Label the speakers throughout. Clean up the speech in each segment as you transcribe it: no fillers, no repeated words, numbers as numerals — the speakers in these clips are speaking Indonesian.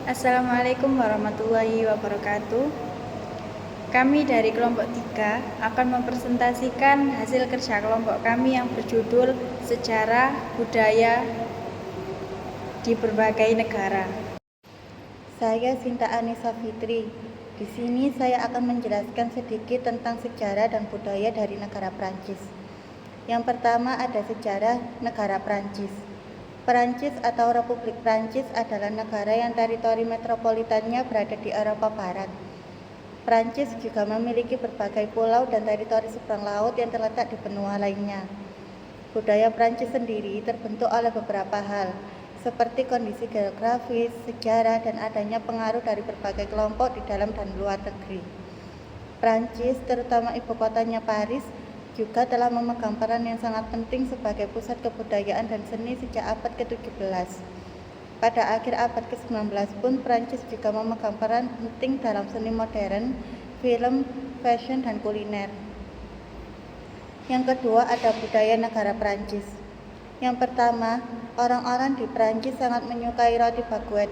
Speaker 1: Assalamualaikum warahmatullahi wabarakatuh. Kami dari kelompok 3 akan mempresentasikan hasil kerja kelompok kami yang berjudul Sejarah Budaya di Berbagai Negara.
Speaker 2: Saya Sinta Anissa Fitri. Di sini saya akan menjelaskan sedikit tentang sejarah dan budaya dari negara Prancis. Yang pertama ada sejarah negara Prancis. Prancis atau Republik Prancis adalah negara yang teritori metropolitannya berada di Eropa Barat. Prancis juga memiliki berbagai pulau dan teritori seberang laut yang terletak di benua lainnya. Budaya Prancis sendiri terbentuk oleh beberapa hal, seperti kondisi geografis, sejarah, dan adanya pengaruh dari berbagai kelompok di dalam dan luar negeri. Prancis, terutama ibu kotanya Paris, juga telah memegang peran yang sangat penting sebagai pusat kebudayaan dan seni sejak abad ke-17. Pada akhir abad ke-19 pun Prancis juga memegang peran penting dalam seni modern, film, fashion, dan kuliner. Yang kedua ada budaya negara Prancis. Yang pertama, orang-orang di Prancis sangat menyukai roti baguette.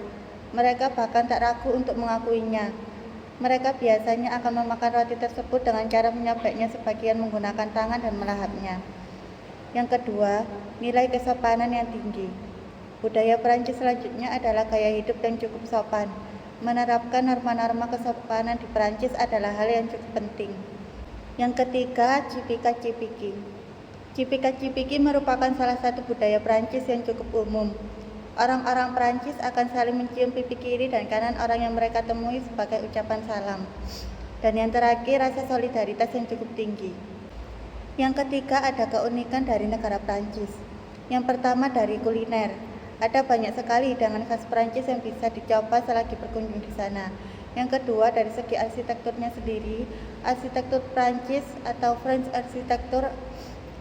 Speaker 2: Mereka bahkan tak ragu untuk mengakuinya. Mereka biasanya akan memakan roti tersebut dengan cara menyobeknya sebagian menggunakan tangan dan melahapnya. Yang kedua, nilai kesopanan yang tinggi. Budaya Prancis selanjutnya adalah gaya hidup yang cukup sopan. Menerapkan norma-norma kesopanan di Prancis adalah hal yang cukup penting. Yang ketiga, cipika-cipiki. Cipika-cipiki merupakan salah satu budaya Prancis yang cukup umum. Orang-orang Prancis akan saling mencium pipi kiri dan kanan orang yang mereka temui sebagai ucapan salam. Dan yang terakhir, rasa solidaritas yang cukup tinggi. Yang ketiga, ada keunikan dari negara Prancis. Yang pertama dari kuliner. Ada banyak sekali hidangan khas Prancis yang bisa dicoba selagi berkunjung di sana. Yang kedua, dari segi arsitekturnya sendiri, arsitektur Prancis atau French arsitektur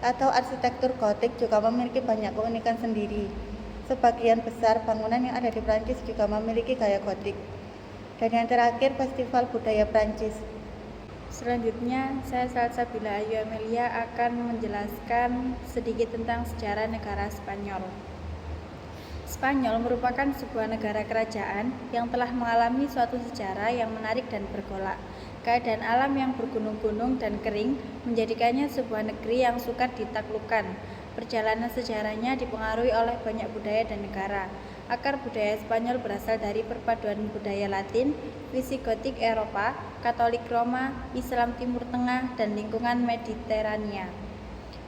Speaker 2: atau arsitektur gotik juga memiliki banyak keunikan sendiri. Sebagian besar bangunan yang ada di Prancis juga memiliki gaya gotik. Dan yang terakhir, festival budaya Prancis.
Speaker 1: Selanjutnya, saya Salsabila Ayu Amelia akan menjelaskan sedikit tentang sejarah negara Spanyol. Spanyol merupakan sebuah negara kerajaan yang telah mengalami suatu sejarah yang menarik dan bergolak. Keadaan alam yang bergunung-gunung dan kering menjadikannya sebuah negeri yang sukar ditaklukkan. Perjalanan sejarahnya dipengaruhi oleh banyak budaya dan negara. Akar budaya Spanyol berasal dari perpaduan budaya Latin, Visigotik Eropa, Katolik Roma, Islam Timur Tengah, dan lingkungan Mediterania.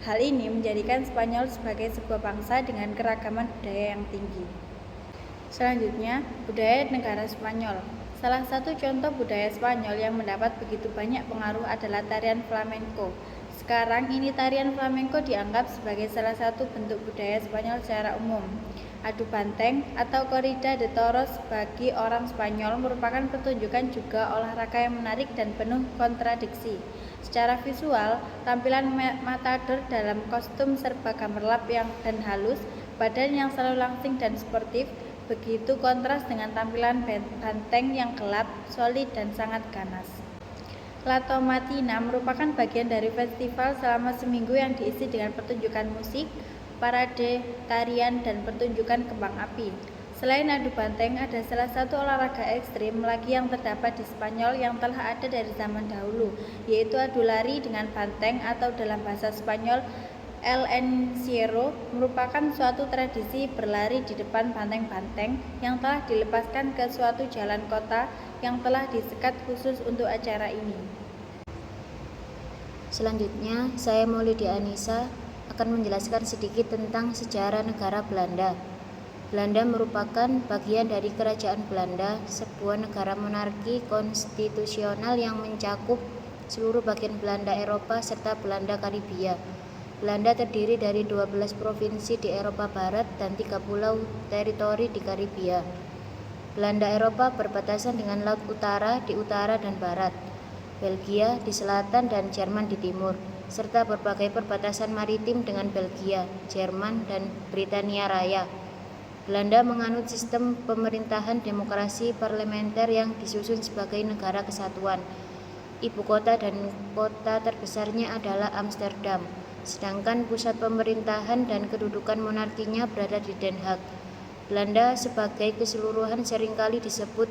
Speaker 1: Hal ini menjadikan Spanyol sebagai sebuah bangsa dengan keragaman budaya yang tinggi. Selanjutnya, budaya negara Spanyol. Salah satu contoh budaya Spanyol yang mendapat begitu banyak pengaruh adalah tarian flamenco. Sekarang ini tarian flamenco dianggap sebagai salah satu bentuk budaya Spanyol secara umum. Adu banteng atau corrida de toros bagi orang Spanyol merupakan pertunjukan juga olahraga yang menarik dan penuh kontradiksi. Secara visual, tampilan matador dalam kostum serba gemerlap dan halus, badan yang selalu langsing dan sportif, begitu kontras dengan tampilan banteng yang gelap, solid, dan sangat ganas. La Tomatina merupakan bagian dari festival selama seminggu yang diisi dengan pertunjukan musik, parade, tarian, dan pertunjukan kembang api. Selain adu banteng, ada salah satu olahraga ekstrim lagi yang terdapat di Spanyol yang telah ada dari zaman dahulu, yaitu adu lari dengan banteng atau dalam bahasa Spanyol El Encierro, merupakan suatu tradisi berlari di depan banteng-banteng yang telah dilepaskan ke suatu jalan kota yang telah disekat khusus untuk acara ini.
Speaker 3: Selanjutnya, saya Maulidi Anissa akan menjelaskan sedikit tentang sejarah negara Belanda. Belanda merupakan bagian dari Kerajaan Belanda, sebuah negara monarki konstitusional yang mencakup seluruh bagian Belanda Eropa serta Belanda Karibia. Belanda terdiri dari 12 provinsi di Eropa Barat dan 3 pulau teritori di Karibia. Belanda Eropa berbatasan dengan Laut Utara di utara dan barat, Belgia di selatan dan Jerman di timur, serta berbagai perbatasan maritim dengan Belgia, Jerman, dan Britania Raya. Belanda menganut sistem pemerintahan demokrasi parlementer yang disusun sebagai negara kesatuan. Ibu kota dan kota terbesarnya adalah Amsterdam, sedangkan pusat pemerintahan dan kedudukan monarkinya berada di Den Haag. Belanda sebagai keseluruhan seringkali disebut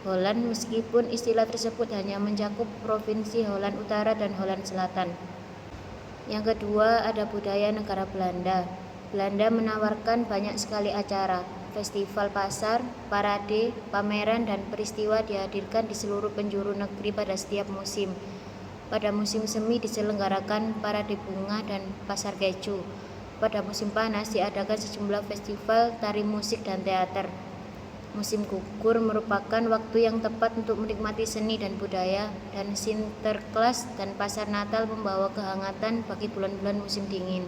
Speaker 3: Holland meskipun istilah tersebut hanya mencakup provinsi Holland Utara dan Holland Selatan. Yang kedua, ada budaya negara Belanda. Belanda menawarkan banyak sekali acara, festival pasar, parade, pameran, dan peristiwa dihadirkan di seluruh penjuru negeri pada setiap musim. Pada musim semi diselenggarakan parade bunga dan pasar keju. Pada musim panas diadakan sejumlah festival tari musik dan teater. Musim gugur merupakan waktu yang tepat untuk menikmati seni dan budaya, dan Sinterklaas dan pasar Natal membawa kehangatan bagi bulan-bulan musim dingin.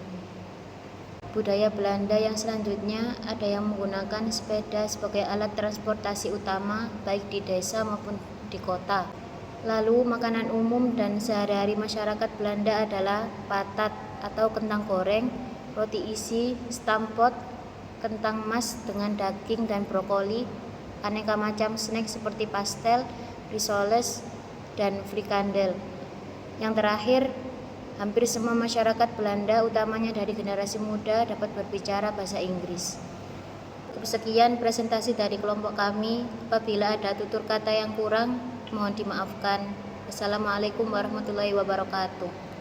Speaker 3: Budaya Belanda yang selanjutnya ada yang menggunakan sepeda sebagai alat transportasi utama baik di desa maupun di kota. Lalu makanan umum dan sehari-hari masyarakat Belanda adalah patat atau kentang goreng, roti isi, stampot, kentang mas dengan daging dan brokoli, aneka macam snack seperti pastel, risoles, dan frikandel. Yang terakhir, hampir semua masyarakat Belanda, utamanya dari generasi muda, dapat berbicara bahasa Inggris. Sekian presentasi dari kelompok kami. Apabila ada tutur kata yang kurang, mohon dimaafkan. Wassalamualaikum warahmatullahi wabarakatuh.